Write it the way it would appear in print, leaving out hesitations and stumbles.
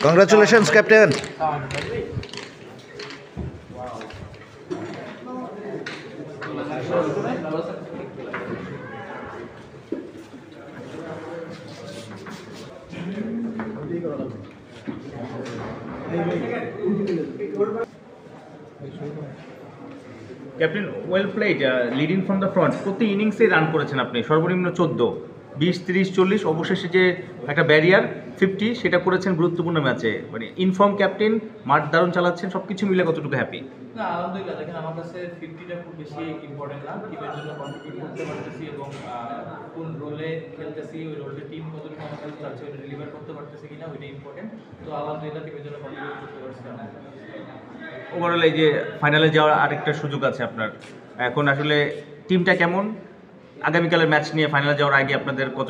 Congratulations, Captain. Captain well played, leading from the front. প্রতি ইনিংসে run করেছেন আপনি, সর্বনিম্ন 14, 20, 30, 40, অবশেষে যে একটা ব্যারিয়ার 50 সেটা করেছেন গুরুত্বপূর্ণ ম্যাচে। মানে ইনফর্ম ক্যাপ্টেন, মাঠ দারুণ চালাচ্ছেন, সব কিছু মিলে কতটুকু হ্যাপি? না, আলহামদুলিল্লাহ। দেখেন, আমার কাছে 50টা খুব বেশি ইম্পর্টেন্ট না। টিমের জন্য কন্ট্রিবিউট করতে পারতেছি এবং কোন রোলে খেলতেছি, ওই রোলটা টিম কতটুকু আমার কাছে চাচ্ছে ওইটা ডেলিভার করতে পারতেছি কিনা, ওইটা ইম্পর্টেন্ট। তো আলহামদুলিল্লাহ টিমের জন্য কন্ট্রিবিউট করতে পারছি আমরা। ওভারঅল এই যে ফাইনালে যাওয়ার আরেকটা সুযোগ আছে আপনার, এখন আসলে টিমটা কেমন, আগামীকালের ম্যাচ নিয়ে ফাইনালে যাওয়ার আগে আপনাদের কত